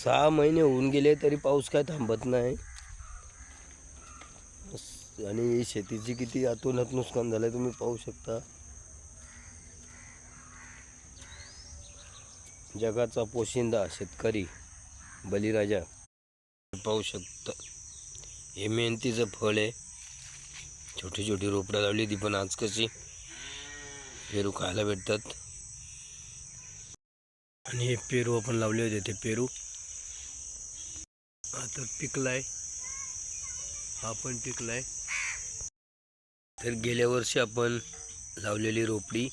6 महिने होऊन गेले तरी पाऊस काय थांबत नाही आणि शेतीची किती अतोनात नुकसान झालंय तुम्ही पाहू शकता। जगाचा पोशिंदा शेतकरी बळीराजा पाहू शकता। हे मेहनतीचं फळ आहे। छोटी छोटी रोपडं लावली ती पण आज कशी पेरू खायला भेटतात। आणि हे पेरू आपण लावले होते ते पेरू आता पिकलाय, हा पण पिकलाय। तर गेल्या वर्षी आपण लावलेली रोपडी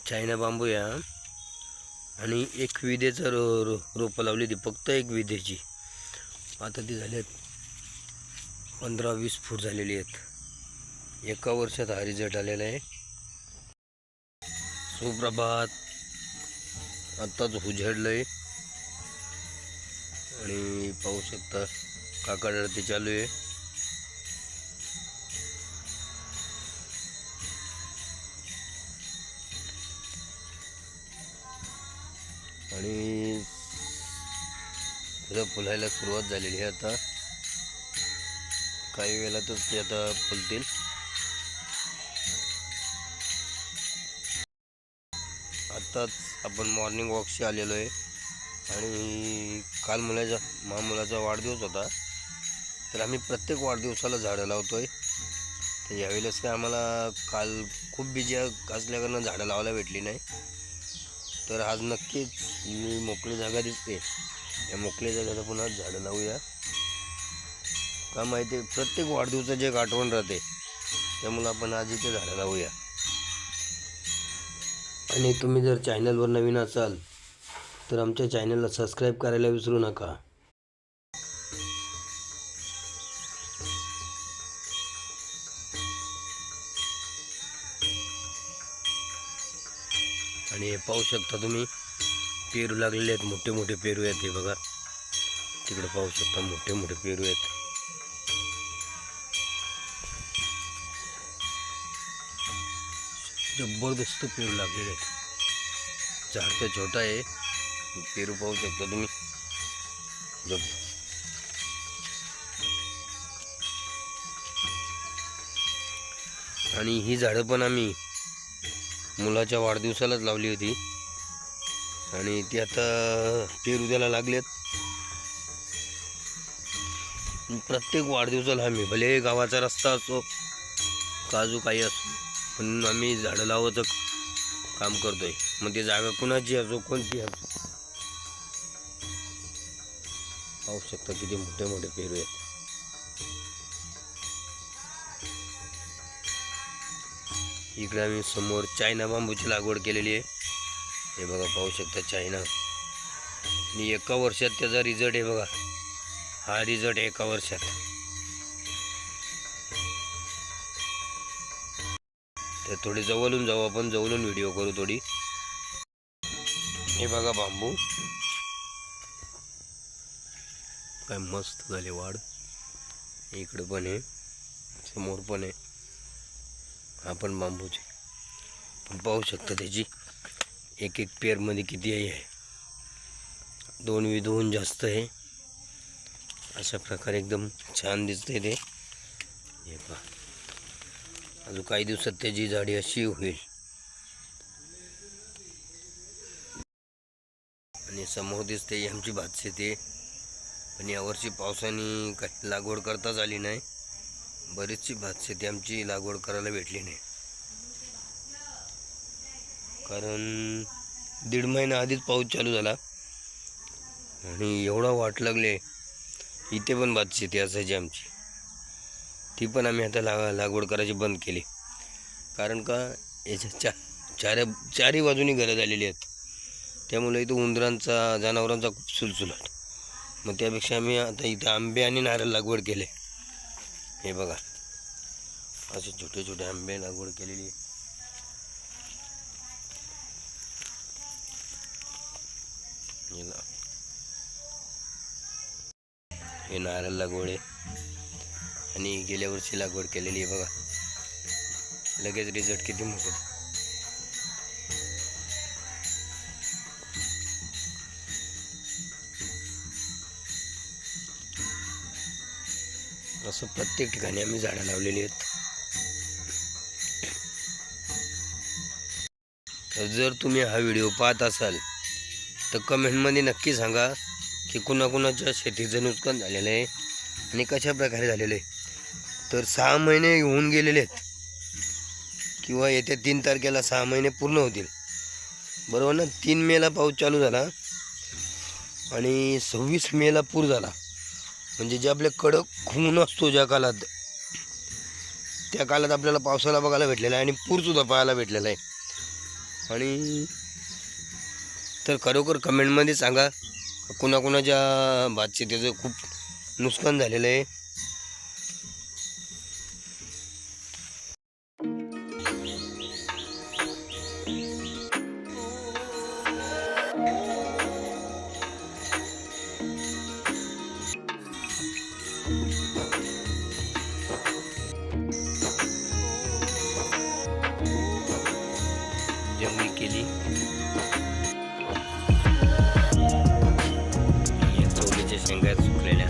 चायना बांबू या आणि एक विदेचं रोपं लावली ती फक्त एक विदेची। आता ती झाली 15-20 फूट झालेली आहेत। एका वर्षात हा रिझल्ट आलेला आहे। सुप्रभात, आत्ताच उजेडलंय आणि पाहू शकता काकड आरती चालू आहे। आणि फुलं फुलायला सुरुवात झालेली आहे। आता काही वेळातच ते आता फुलतील। आत्ताच आपण मॉर्निंग वॉकशी आलेलो आहे आणि काल मुलाचा वाढदिवस होता, तर आम्ही प्रत्येक वाढदिवसाला झाडं लावतो आहे। तर यावेळेस काय आम्हाला काल खूप बिजी असल्याकारनं झाडं लावायला भेटली नाही। तर आज नक्कीच मी मोकळी जागा दिसते, या मोकळ्या जागेला पुन्हा झाडं लावूया। का माहिती आहे, प्रत्येक वाढदिवसाची एक आठवण राहते, त्यामुळे आपण आज इथे झाडं लावूया। आणि तुम्ही जर चॅनलवर नवीन असाल तर आमच्या चॅनलला सबस्क्राईब करायला विसरू नका। आणि हे पाहू शकता तुम्ही पेरू लागलेले आहेत, मोठे मोठे पेरू आहेत। हे बघा तिकडे पाहू शकता मोठे मोठे पेरू आहेत। जबरदस्त पेरू लागलेले आहेत। झाड तर छोटा आहे, पेरू पाहू शकता तुम्ही। आणि ही झाडं पण आम्ही मुलाच्या वाढदिवसालाच लावली होती आणि ती आता पेरू द्यायला लागलेत। प्रत्येक वाढदिवसाला आम्ही भले गावाचा रस्ता असो काजू काही असो, पण आम्ही झाडं लावायचं काम करतोय। मग ती जागा कुणाची असो कोणती असो। पाहू शकता किती मोठे मोठे पेरू आहेत। इकडे आम्ही समोर चायना बांबूची लागवड केलेली आहे। हे बघा पाहू शकता चायना, आणि एका वर्षात त्याचा रिझल्ट आहे बघा। हा रिझल्ट एका वर्षात। तर थोडी जवळून जाऊ आपण, जवळून व्हिडिओ करू थोडी। हे बघा बांबू काय मस्त झाले वाढ। इकडे पण आहे, समोर पण आहे, हा पण बांबूचे। पण पाहू शकता त्याची एक एक पेरमध्ये किती आहे, 2 विधून जास्त आहे। अशा प्रकारे एकदम छान दिसते ते। हे पहा अजून काही दिवसात त्याची झाडी अशी होईल। आणि समोर दिसते आमची भात शेती, पण यावर्षी पावसाने काही लागवड करताच आली नाही। बरीचशी भात शेती आमची लागवड करायला भेटली नाही, कारण 1.5 महिना आधीच पाऊस चालू झाला आणि एवढा वाट लागले। इथे पण भात शेती असायची आमची, ती पण आम्ही आता लागवड करायची बंद केली। कारण का याच्या चारही बाजूनी घरं झालेली आहेत, त्यामुळे इथं उंदरांचा जनावरांचा खूप सुलसुलाट। मग त्यापेक्षा आम्ही आता इथं आंबे आणि नारळ लागवड केले। हे बघा असे छोटे छोटे आंबे लागवड केलेली आहे। हे नारळ लागवड आहे आणि गेल्या वर्षी लागवड केलेली आहे बघा। लगेच रिझल्ट किती मोठे। असं प्रत्येक ठिकाणी आम्ही झाडं लावलेली आहेत. तर जर तुम्ही हा व्हिडिओ पाहत असाल तर कमेंटमध्ये नक्की सांगा की कुणाकुणाच्या शेतीचं नुकसान झालेलं आहे आणि कशा प्रकारे झालेलं आहे. तर 6 महिने होऊन गेलेले आहेत किंवा येत्या 3 तारखेला 6 महिने पूर्ण होतील, बरोबर ना. 3 मेला पाऊस चालू झाला आणि 26 मेला पूर झाला. म्हणजे जे आपले कडक ऊन असतो ज्या काळात, त्या काळात आपल्याला पावसाला बघायला भेटलेला आहे आणि पूरसुद्धा पाहायला भेटलेला आहे. आणि तर खरोखर कमेंटमध्ये सांगा कुणाकुणाच्या भातशेतीचं खूप नुकसान झालेलं आहे. जंगली केली आणि चवलीच्या शेंगा सुकलेल्या.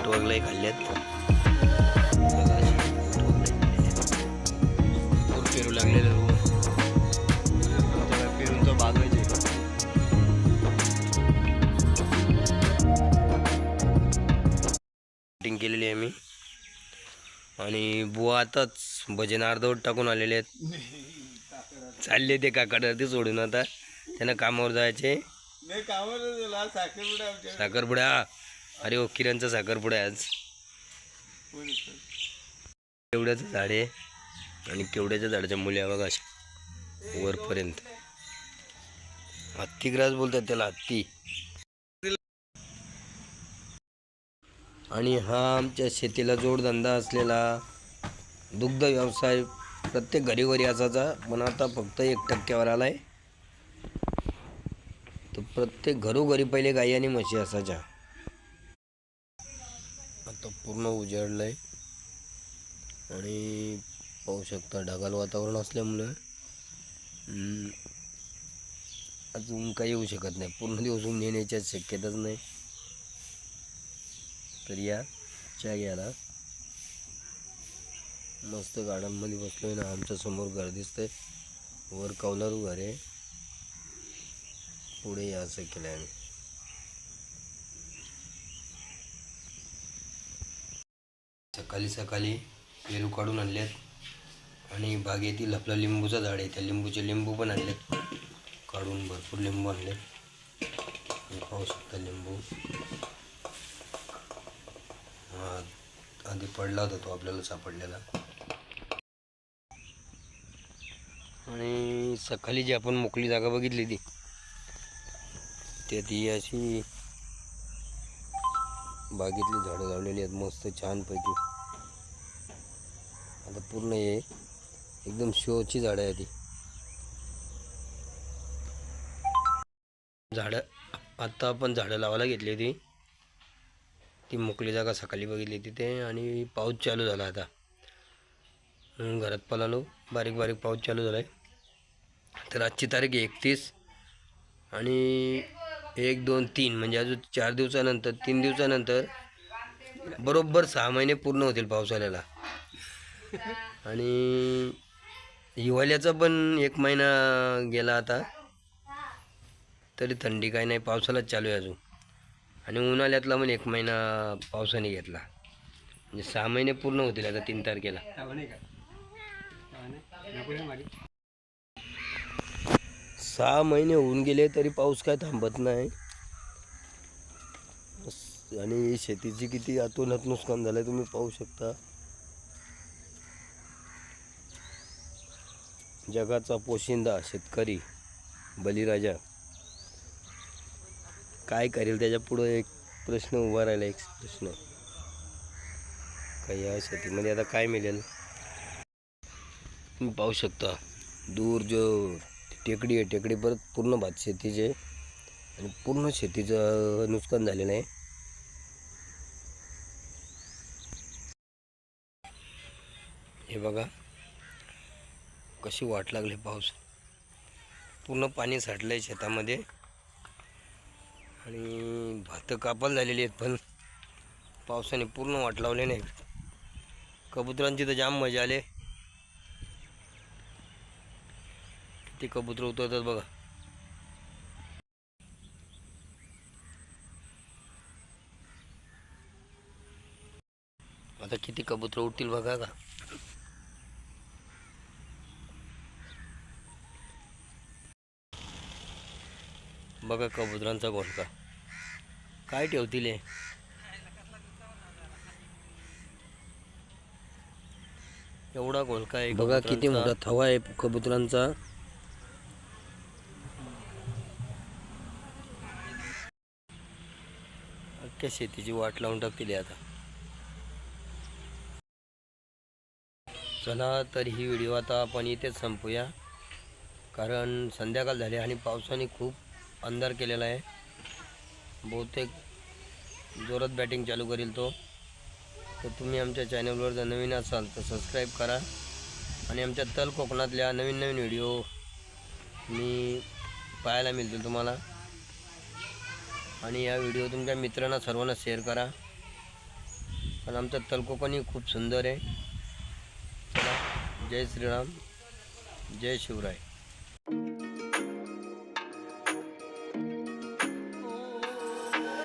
वगळे खाल्ल्यात, भरपूर पेरू लागलेले. पेरूंचा बाग आहे कटिंग केलेली आहे मी. आणि बुवा आताच भजन अर्धवट टाकून आलेले आहेत. चालले ते काकाडे सोडून, आता त्यांना कामावर जायचे. साखरपुडा, अरे ओ किरणचा साखरपुडा आहे आज. केवड्याचं झाड आहे आणि केवड्याच्या झाडाच्या मुल्या बघा अशा वरपर्यंत. हत्ती ग्रास बोलतात त्याला, हत्ती. आणि हा आमच्या शेतीला जोडधंदा असलेला दुग्ध व्यवसाय प्रत्येक घरी असायचा, पण आता फक्त 1% आला आहे. तर प्रत्येक घरोघरी पहिले गाई आणि म्हशी असायच्या, आता पूर्ण उजाडलंय. आणि पाहू शकता ढगाळ वातावरण असल्यामुळे अजून काही येऊ शकत नाही, पूर्ण दिवस ऊन येण्याची शक्यताच नाही. तर या चहा घ्यायला मस्त गार्डनमध्ये बसलोय ना. आमच्या समोर घर दिसतंय, वर कौलारू घर आहे, पुढे यायचं केलं आम्ही. सकाळी सकाळी पेरू काढून आणलेत आणि बागेतील आपला लिंबूचा झाड आहे, त्या लिंबूचे लिंबू पण आणलेत काढून, भरपूर लिंबू आणलेत. पाहू शकता लिंबू आधी पडला होता तो आपल्याला सापडलेला. आणि सकाळी जी आपण मोकळी जागा बघितली ती त्यात ही अशी बागेतली झाडं लावलेली आहेत मस्त छानपैकी. आता पूर्ण हे एकदम शोची झाडं आहे ती. झाडं आत्ता आपण झाडं लावायला घेतली ती मोकळी जागा सकाळी बघितली तिथे आणि पाऊस चालू झाला आता. घरात पळालो, बारीक बारीक पाऊस चालू झाला आहे. तर आजची तारीख 31 आणि 1, 2, 3 म्हणजे अजून 4 दिवसानंतर 3 दिवसानंतर बरोबर 6 महिने पूर्ण होतील पावसाळ्याला. आणि हिवाळ्याचा पण 1 महिना गेला आता तरी थंडी काही नाही, पावसालाच चालू आहे अजून. आणि उन्हाळ्यातला पण 1 महिना पावसाने घेतला म्हणजे 6 महिने पूर्ण होतील आता 3 तारखेला. 6 महिने होऊन गेले तरी पाऊस काय थांबत नाही. आणि शेतीची किती अतोनात नुकसान झालंय तुम्ही पाहू शकता. जगाचा पोशिंदा शेतकरी बळीराजा काय करेल त्याच्या पुढं एक प्रश्न उभा राहिला. एक प्रश्न काय या शेतीमध्ये आता काय मिळेल. तुम्ही पाहू शकता दूर जो टेकडी आहे टेकडी परत पूर्ण भात शेतीचे आणि पूर्ण शेतीचं नुकसान झालेलं आहे. हे बघा कशी वाट लागली. पाऊस पूर्ण पाणी साठलंय शेतामध्ये आणि भात कापाल झालेली आहेत पण पावसाने पूर्ण वाट लावली नाही. कबुतरांची तर जाम मजा आली. किती कबूतर उतरतात बघा. आता किती कबूतर उठतील बघा का. बघा कबुतरांचा घोळका काय ठेवतील. एवढा घोळका आहे बघा. किती मोठा थवा आहे कबुतरांचा. अख्ख्या शेतीची वाट लावून टाकतील आता. चला तर ही व्हिडिओ आता आपण इथेच संपूया कारण संध्याकाळ झाली आणि पावसाने खूप अंधार केलेला आहे. बहुतेक जोरात बॅटिंग चालू करेल तो. तर तुम्ही आमच्या चॅनलवर जर नवीन असाल तर सबस्क्राईब करा आणि आमच्या तल कोकणातल्या नवीन नवीन व्हिडिओ मी पाहायला मिळतील तुम्हाला. आणि या व्हिडिओ तुमच्या मित्रांना सर्वांना शेअर करा आणि आमचा तल कोकणही खूप सुंदर आहे. चला जय श्रीराम जय शिवराय.